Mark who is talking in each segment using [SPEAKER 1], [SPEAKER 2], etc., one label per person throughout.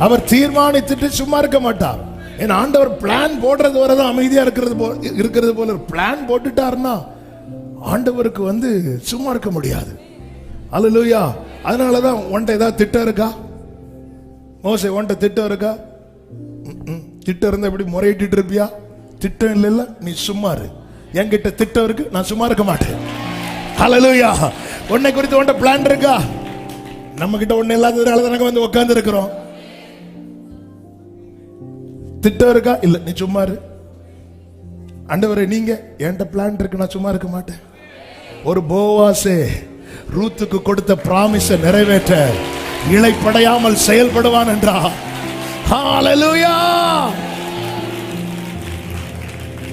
[SPEAKER 1] அவர் தீர்மானித்துட்டு சும்மா இருக்க மாட்டார். என் ஆண்டவர் பிளான் போடுறது வரதான் அமைதியா இருக்கிறது போல பிளான் போட்டுட்டாருன்னா ஆண்டவருக்கு சும்மா இருக்க முடியாது. அல்லேலூயா. அதனாலதான் உன்ட்ட ஏதாவது திட்டம் இருக்கா? மோசே உன்ட்ட திட்டம் இருக்கா? திட்டம் இருந்தா எப்படி முறையிட்டு இருப்பியா? திட்டம் இல்ல, நீ சும்மா இரு. என்கிட்ட திட்டம் இருக்கு, நான் சும்மா இருக்க மாட்டேன். அல்லேலூயா. உன்னை குறித்து உன்ட்ட பிளான் இருக்கா? நம்ம கிட்ட ஒண்ணு இல்லாததுனால தான் உட்கார்ந்து இருக்கிறோம். திட்டம் இருக்கா? இல்ல, நீ சும்மா இரு. ஆண்டவரே, நீங்க என்கிட்ட பிளான் இருக்கு, நான் சும்மா இருக்க மாட்டேன். ஒரு போவாசே ரூத்துக்கு கொடுத்த பிராமிஸ நிறைவேற்ற இளைப்படையாமல் செயல்படுவான் என்றா. ஹalleluya.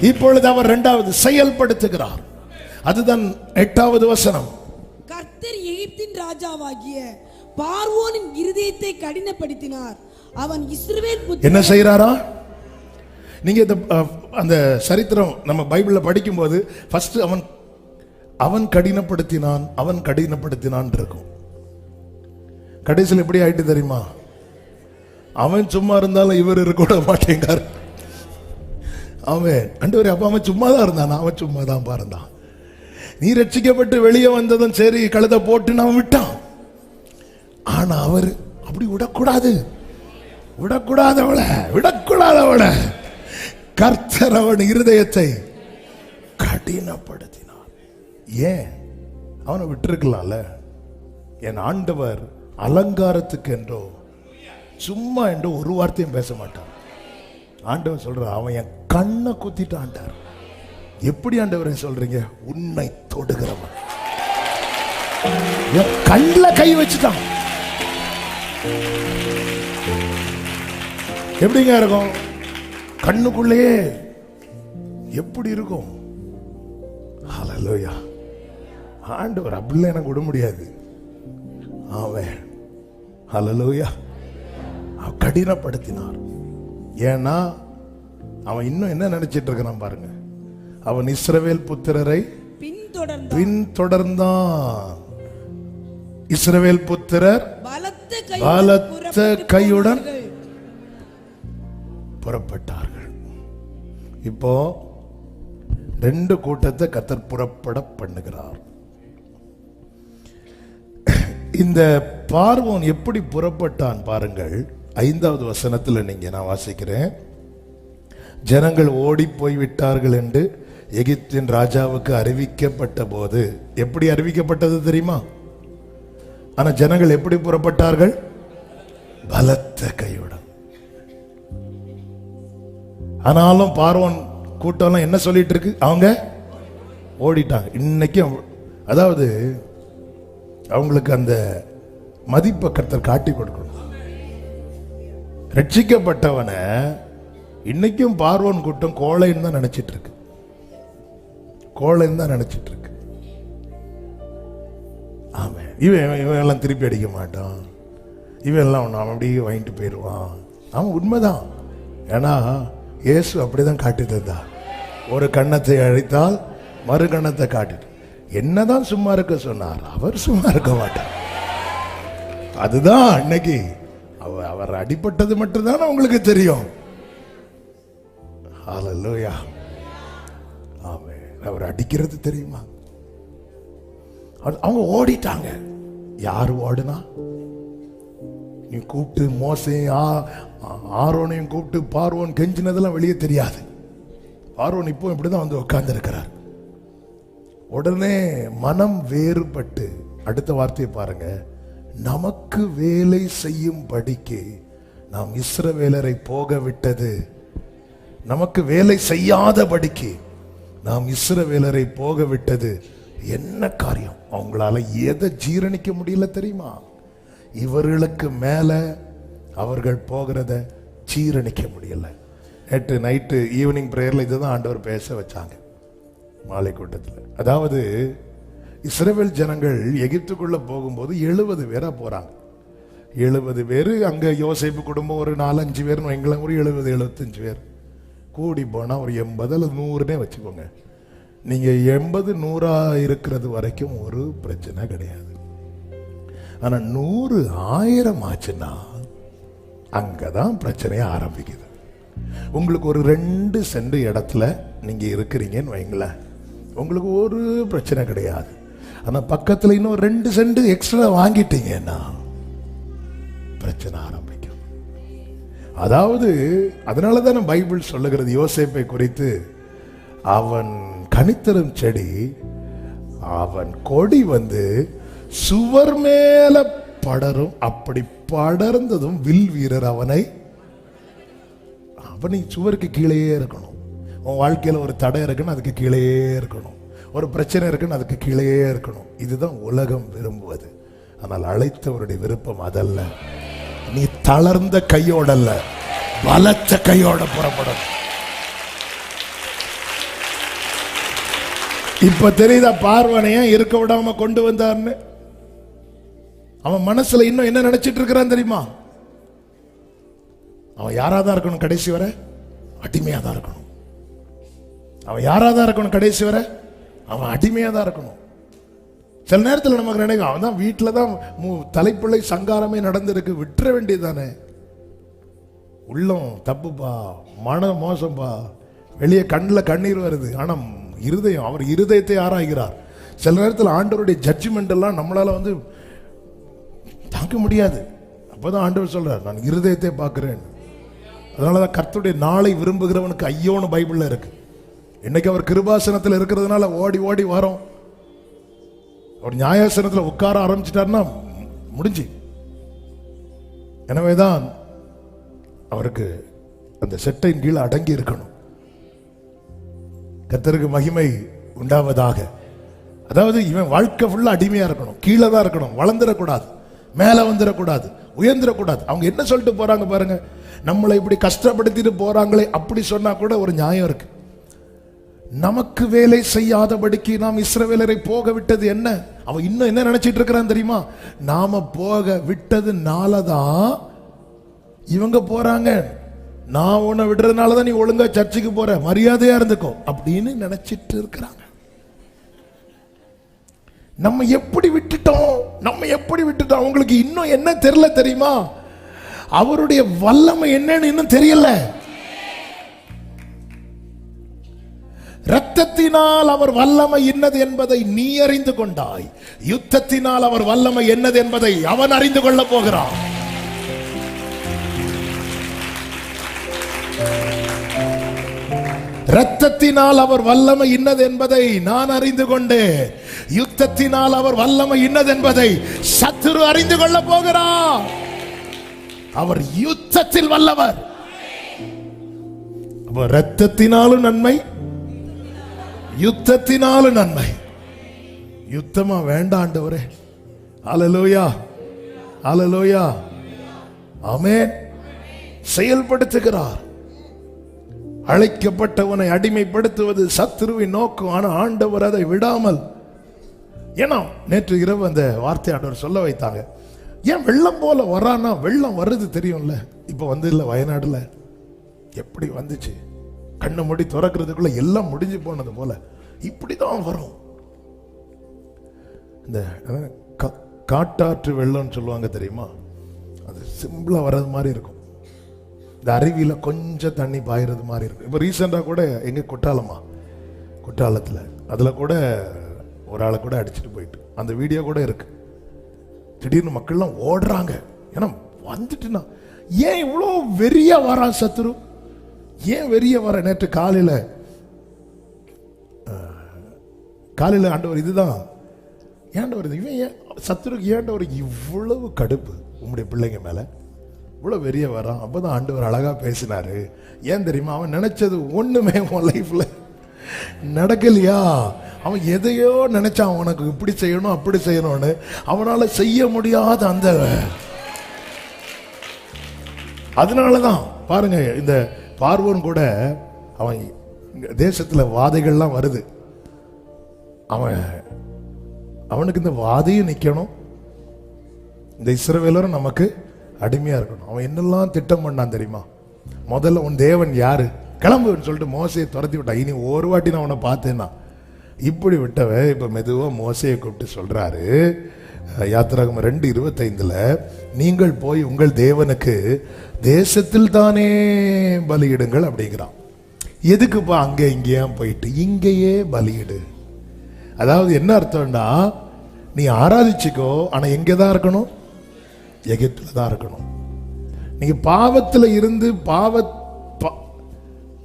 [SPEAKER 1] இப்பொழுது அவர் இரண்டாவது செயல்படுத்துகிறார். அதுதான் 8வது வசனம்.
[SPEAKER 2] கர்த்தர் எகிப்தின் ராஜாவாகிய பார்வோனின் இருதயத்தை கடினப்படுத்தினார். அவன் இஸ்ரவேல் புத்திரரை
[SPEAKER 1] என்ன செய்யறாரா? நீங்க அந்த சரித்திரம் நம்ம பைபிள்ல படிக்கும்போது ஃபர்ஸ்ட் அவன் கடினப்படுத்தினான் இருக்கும். கடைசியில் எப்படி ஆயிட்டு தெரியுமா? அவன் சும்மா இருந்தாலும் இவர் இருக்க மாட்டேங்கார். அவன் ஆண்டவரே, அப்ப அவன் சும்மா தான் இருந்தான். அவன் சும்மா தான் இருந்தான். நீ ரட்சிக்கப்பட்டு வெளியே வந்ததும் சரி, கழுத போட்டு அவன் விட்டான். ஆனா அவர் அப்படி விடக்கூடாதவள கர்த்தர் அவன் இருதயத்தை கடினப்படுத்தினார். ஏன்? அவனை விட்டுருக்கலாம்ல. என் ஆண்டவர் அலங்காரத்துக்கு என்றோ சும்மா என்றோ ஒரு வார்த்தையும் பேச மாட்டான். ஆண்டவர் சொல்ற, அவன் என் கண்ணை குத்திட்டான்டார். எப்படி ஆண்டவரை சொல்றீங்க? உன்னை தொடுகிறவன் என் கண்ணுல கை வச்சுட்டான். எப்படிங்க இருக்கும்? கண்ணுக்குள்ளேயே எப்படி இருக்கும்? ஹalleluya. ஆண்டவர் அப்படிலாம் எனக்கு விட முடியாது. அவன் ஹalleluya கடினப்படுத்தினார். ஏன்னா அவன் இன்னும் என்ன நினைச்சிட்டு இருக்கிறான் பாருங்க. அவன் இஸ்ரவேல் புத்திரரை பின்தொடர்ந்தான். இஸ்ரவேல் புத்திரர் பலத்த கையுடன் புறப்பட்டார்கள். இப்போ 2 கூட்டத்தை கர்த்தர் புறப்பட பண்ணுகிறார். இந்த பார்வோன் எப்படி புறப்பட்டான் பாருங்கள். 5வது வசனத்தில் நான் வாசிக்கிறேன். ஜனங்கள் ஓடி போய் விட்டார்கள் என்று எகிப்தின் ராஜாவுக்கு அறிவிக்கப்பட்ட போது, எப்படி அறிவிக்கப்பட்டது தெரியுமா? ஆனா ஜனங்கள் எப்படி புறப்பட்டார்கள்? பலத்த கையுடன். ஆனாலும் பார்வோன் கூட்டம் என்ன சொல்லிட்டு இருக்கு? அவங்க ஓடிட்டாங்க. இன்னைக்கும் அதாவது அவங்களுக்கு அந்த மதிப்பை கர்த்தர் காட்டி கொடுக்கணும். ரட்சிக்கப்பட்டவனை இன்னைக்கும் பார்வோன் கூட்டம் கோழைன்னு தான் நினைச்சிட்டு இருக்கு. ஆமா, இவன் எல்லாம் திருப்பி அடிக்க மாட்டான், இவன் எல்லாம் அவன் அப்படியே வாங்கிட்டு போயிடுவான். அவன் உண்மைதான். ஏன்னா இயேசு அப்படிதான் காட்டி தந்தா. ஒரு கண்ணத்தை அழித்தால் மறு கண்ணத்தை காட்டிட்டு என்னதான் சும்மா இருக்க சொன்னார், அவர் சும்மா இருக்க மாட்டார். அதுதான் இன்னைக்கு அவர் அடிபட்டது மட்டும்தான் உங்களுக்கு தெரியும். ஹalleluya. ஆமென். அவர் அடிக்கிறது தெரியுமா? அவங்க ஓடிட்டாங்க. யாரு ஓடுனா? நீ கூப்பிட்டு மோசையும் ஆரோனையும் கூப்பிட்டு பார்வோன் கெஞ்சினதெல்லாம் வெளியே தெரியாது. பார்வோன் இப்போ இப்படிதான் உட்கார்ந்து இருக்கிறார். உடனே மனம் வேறுபட்டு அடுத்த வார்த்தையை பாருங்க. நமக்கு வேலை செய்யும் படிக்கு நாம் இஸ்ரவேலரை போக விட்டது. நமக்கு வேலை செய்யாத படிக்கு நாம் இஸ்ரவேலரை போக விட்டது என்ன காரியம்? அவங்களால எதை ஜீரணிக்க முடியல தெரியுமா? இவர்களுக்கு மேல அவர்கள் போகிறத ஜீரணிக்க முடியல. நேற்று நைட்டு ஈவினிங் பிரேயர்ல இதுதான் ஆண்டவர் பேச வச்சாங்க மாலை கூட்டத்தில். அதாவது இஸ்ரவேல் ஜனங்கள் எகிப்துக்குள்ள போகும்போது 70 பேரா போறாங்க. 70 பேர். அங்க யோசேப்பு குடும்பம் ஒரு 4-5 பேர் வைங்களேன். ஒரு 70-75 பேர் கூடி போனா ஒரு 80 அல்லது 100னே வச்சுக்கோங்க. நீங்க 80-100 இருக்கிறது வரைக்கும் ஒரு பிரச்சனை கிடையாது. ஆனா 100-1000 ஆச்சுன்னா அங்கதான் பிரச்சனையே ஆரம்பிக்குது. உங்களுக்கு ஒரு 2 சென்ட் இடத்துல நீங்க இருக்கிறீங்கன்னு வைங்களேன், உங்களுக்கு ஒரு பிரச்சனை கிடையாது. ஆனா பக்கத்துல இன்னும் 2 சென்ட் எக்ஸ்ட்ரா வாங்கிட்டீங்கன்னா பிரச்சனை ஆரம்பிக்கும். அதாவது அதனாலதான் பைபிள் சொல்லுகிறது யோசேப்பை குறித்து, அவன் கனித்தரும் செடி, அவன் கொடி சுவர் மேல படரும், அப்படி படர்ந்ததும் வில் வீரர் அவனை சுவருக்கு கீழேயே இருக்கணும். உன் வாழ்க்கையில ஒரு தடை இருக்குன்னு அதுக்கு கீழேயே இருக்கணும், ஒரு பிரச்சனை இருக்குன்னு அதுக்கு கீழேயே இருக்கணும். இதுதான் உலகம் விரும்புவது. ஆனால் அழைத்தவருடைய விருப்பம் அதல்ல. நீ தளர்ந்த கையோடல்ல, பலத்த கையோட புறப்படும். இப்ப தெரியுதா பார்வனைய இருக்க விடாம கொண்டு வந்தார்னு? அவன் மனசுல இன்னும் என்ன நினைச்சிட்டு இருக்கிறான் தெரியுமா? அவன் யாராதான் இருக்கணும் கடைசி வரை? அடிமையாதான் இருக்கணும். அவன் யாராதான் இருக்கணும் கடைசி வரை? அவன் அடிமையாதான் இருக்கணும். சில நேரத்தில் நமக்கு நினைக்கும், அவன் தான் வீட்டில் தான் தலைப்பிள்ளை சங்காரமே நடந்திருக்கு, விட்டுற வேண்டியதானே. உள்ளம் தப்புப்பா, மனம் மோசம்பா, வெளியே கண்ணில் கண்ணீர் வருது. ஆனா இருதயம், அவர் இருதயத்தை ஆராய்கிறார். சில நேரத்தில் ஆண்டவருடைய ஜட்ஜ்மெண்ட் எல்லாம் நம்மளால தாங்க முடியாது. அப்பதான் ஆண்டவர் சொல்றார், நான் இருதயத்தை பார்க்கிறேன். அதனாலதான் கர்த்தருடைய நாளை விரும்புகிறவனுக்கு ஐயோன்னு பைபிள்ல இருக்கு. இன்னைக்கு அவர் கிருபாசனத்தில் இருக்கிறதுனால ஓடி ஓடி வரோம். அவர் நியாயாசனத்தில் உட்கார ஆரம்பிச்சிட்டாருன்னா முடிஞ்சு. எனவேதான் அவருக்கு அந்த செட்டையின் கீழே அடங்கி இருக்கணும். கர்த்தருக்கு மகிமை உண்டாவதாக. அதாவது இவன் வாழ்க்கை ஃபுல்லா அடிமையா இருக்கணும், கீழே தான் இருக்கணும், வளர்ந்துடக்கூடாது, மேல வந்துடக்கூடாது, உயர்ந்துடக்கூடாது. அவங்க என்ன சொல்லிட்டு போறாங்க பாருங்க, நம்மளை இப்படி கஷ்டப்படுத்திட்டு போறாங்களே, அப்படி சொன்னா கூட ஒரு நியாயம் இருக்கு. நமக்கு வேலை செய்யாதபடிக்கு நாம் இஸ்ரவேலரை போக விட்டது என்ன? அவன் இன்னும் என்ன நினைச்சிட்டு இருக்கிறான் தெரியுமா? நாம போக விட்டதுனாலதான் இவங்க போறாங்க, நான் உன்னை விடுறதுனாலதான் நீ ஒழுங்கா சர்ச்சுக்கு போற, மரியாதையா இருந்துக்கோ அப்படின்னு நினைச்சிட்டு இருக்கிறாங்க. நம்ம எப்படி விட்டுட்டோம்? அவங்களுக்கு இன்னும் என்ன தெரியல தெரியுமா? அவருடைய வல்லமை என்னன்னு இன்னும் தெரியல. இரத்தத்தினால் அவர் வல்லமை என்னது என்பதை நீ அறிந்து கொண்டாய், யுத்தத்தினால் அவர் வல்லமை என்னது என்பதை அவன் அறிந்து கொள்ள போகிறான். இரத்தத்தினால் அவர் வல்லமை இன்னது என்பதை நான் அறிந்து கொண்டேன், யுத்தத்தினால் அவர் வல்லமை இன்னது என்பதை சத்துரு அறிந்து கொள்ள போகிறார். அவர் யுத்தத்தில் வல்லவர். இரத்தத்தினாலும் நன்மை, யுத்தத்தினாலும் நன்மை. யுத்தமா வேண்டாம் ஆண்டவரே. அல்லேலூயா, அல்லேலூயா, ஆமென். செயல்படுத்துகிறார். அழைக்கப்பட்டவனை அடிமைப்படுத்துவது சத்துருவின் நோக்கம். ஆனா ஆண்டவர் அதை விடாமல். ஏன்னா நேற்று இரவு அந்த வார்த்தை ஆண்டவர் சொல்ல வைத்தாங்க. ஏன் வெள்ளம் போல வரானா? வெள்ளம் வருது தெரியும்ல. இப்ப இல்ல வயநாடுல எப்படி வந்துச்சு, கண்ணு மூடி திறக்கிறதுக்குள்ள எல்லாம் முடிஞ்சு போனது போல இப்படிதான் வரும். இந்த காட்டாற்று வெள்ளம்னு சொல்லுவாங்க தெரியுமா? அது சிம்பிளா வர்றது மாதிரி இருக்கும். இந்த அருவியில கொஞ்சம் தண்ணி பாயிறது மாதிரி இருக்கும். இப்ப ரீசெண்டா கூட எங்க குற்றாலத்துல அதுல கூட ஒரு ஆளை கூட அடிச்சுட்டு போயிட்டு அந்த வீடியோ கூட இருக்கு. திடீர்னு மக்கள்லாம் ஓடுறாங்க. ஏன்னா வந்துட்டுனா ஏன் இவ்வளோ வெறியா வரான் சத்துரு? ஏன் வெறிய வர? நேற்று காலையில ஆண்டவர் இதுதான் ஏண்டவர், இவன் ஏன் சத்துருக்கு ஏண்டவர் இவ்வளவு கடுப்பு உங்களுடைய பிள்ளைங்க மேல இவ்வளவு வெறிய வரான்? அப்பதான் ஆண்டவர் அழகா பேசினாரு. ஏன் தெரியுமா? அவன் நினைச்சது ஒண்ணுமே உன் லைஃப்ல நடக்கலையா? அவன் எதையோ நினைச்சான், உனக்கு இப்படி செய்யணும் அப்படி செய்யணும்னு. அவனால செய்ய முடியாத அந்த அதனாலதான் பாருங்க, இந்த பார்வோன் கூட அவன் தேசத்துல வாதைகள்லாம் வருது. அவனுக்கு இந்த வாதையும் நிக்கணும், இந்த இஸ்ரவேலரும் நமக்கு அடிமையா இருக்கணும். அவன் என்னெல்லாம் திட்டம் பண்ணான் தெரியுமா? முதல்ல உன் தேவன் யாரு, கிளம்புன்னு சொல்லிட்டு மோசையை துரத்தி விட்டான். இனி ஒரு வாட்டி நான் உன்னை பார்த்தேன்னா இப்படி விட்டவ இப்ப மெதுவா மோசையை கூப்பிட்டு சொல்றாரு. யாத்திராகமம் 2:25 நீங்கள் போய் உங்கள் தேவனுக்கு தேசத்தில் தானே பலியிடுங்கள் அப்படிங்கிறான். எதுக்குப்பா அங்க இங்கேயா போயிட்டு, இங்கேயே பலியிடு. அதாவது என்ன அர்த்தம்னா, நீ ஆராதிச்சுக்கோ, ஆனா எங்கதான் இருக்கணும்? எகிப்துல தான் இருக்கணும். நீங்க பாவத்தில் இருந்து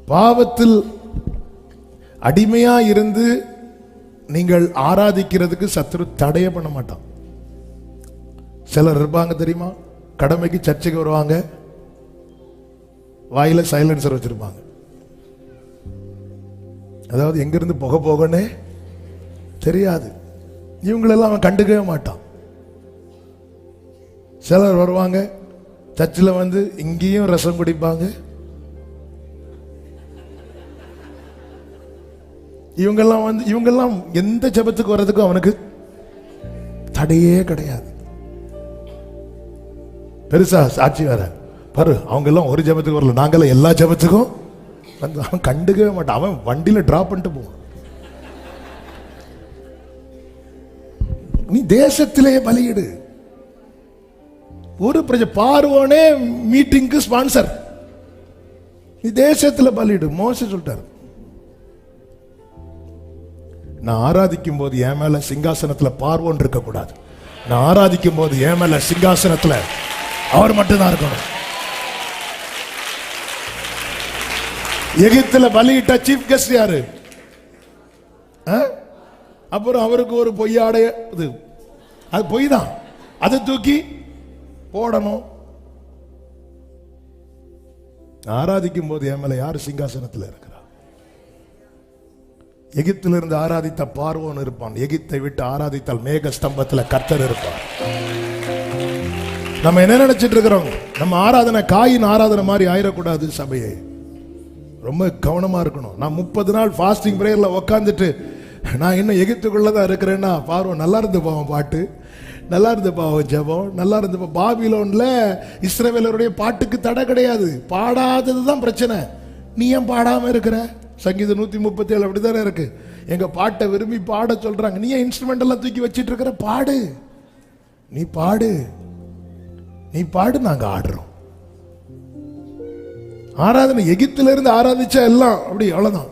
[SPEAKER 1] பாவத்தில் அடிமையா இருந்து நீங்கள் ஆராதிக்கிறதுக்கு சத்துரு தடைய பண்ண மாட்டான். சிலர் இருப்பாங்க தெரியுமா, கடமைக்கு சர்ச்சைக்கு வருவாங்க, வாயில சைலன்சர் வச்சிருப்பாங்க. அதாவது எங்கிருந்து புகை போகனே தெரியாது. இவங்களெல்லாம் அவன் கண்டுக்கவே மாட்டான். சிலர் வருவாங்க சர்ச்சில் வந்து இங்கேயும் ரசம் குடிப்பாங்க. இவங்கெல்லாம் எந்த ஜெபத்துக்கு வர்றதுக்கும் அவனுக்கு தடையே கிடையாது. பெருசா சாட்சி வேற பாரு, அவங்க எல்லாம் ஒரு ஜெபத்துக்கு வரல, நாங்கெல்லாம் எல்லா ஜெபத்துக்கும் வந்து அவன் கண்டுக்கவே மாட்டான். அவன் வண்டியில டிராப் பண்ணிட்டு போவான். நீ தேசத்திலே பலியிடு. ஒரு பார்வோனே மீட்டிங்க்கு ஸ்பான்சர், நீ தேசத்துல பலியிடு. மோசே சொல்லிட்டாரு, நான் ஆராதிக்கும் போது என் மேல சிங்காசனத்துல பார்வோன் இருக்க கூடாது. நான் ஆராதிக்கும் போது என் மேல சிங்காசனத்துல அவர் மட்டும்தான் இருக்கணும். எகிப்துல பலியிட்ட சீஃப் கெஸ்ட் யாரு? அப்புறம் அவருக்கு ஒரு பொய்யாடைய, அது பொய் தான், அதை தூக்கி போடணும். ஆராதிக்கும் போது என் மேல யாரு சிங்காசனத்தில் இருக்கிறா? எகிப்திலிருந்து ஆராதித்த பார்வோன் இருப்பான். எகிப்தை விட்டு ஆராதித்தால் மேக ஸ்தம்பத்தில் கர்த்தர் இருப்பார். நம்ம என்ன நினைச்சிட்டு இருக்கிறோம்? நம்ம ஆராதனை காயின் ஆராதனை மாதிரி ஆயிடக்கூடாது. சபையை ரொம்ப கவனமா இருக்கணும். நான் 30 நாள் ஃபாஸ்டிங் பிரேயர்ல உக்காந்துட்டு நான் இன்னும் எகிப்துக்குள்ளதான் இருக்கிறேன்னா, பார்வோன் நல்லா இருந்து போவோம், பாட்டு நல்லா இருந்து போவோம், ஜெபம் நல்லா இருந்து. பாபிலோன்ல இஸ்ரவேலருடைய பாட்டுக்கு தடை கிடையாது, பாடாததுதான் பிரச்சனை. நீ ஏன் பாடாம இருக்கிற? சங்கீதம் 137 அப்படித்தானே இருக்கு. எங்க பாட்டை விரும்பி பாட சொல்றாங்க, நீ ஏன் இன்ஸ்ட்ருமெண்ட் எல்லாம் தூக்கி வச்சிட்டு இருக்கிற? பாடு, நீ பாடு, நீ பாடு, நாங்க ஆடுறோம். ஆராதனை எகிப்துல இருந்து ஆராதிச்சா எல்லாம் அப்படி அவ்வளவுதான்.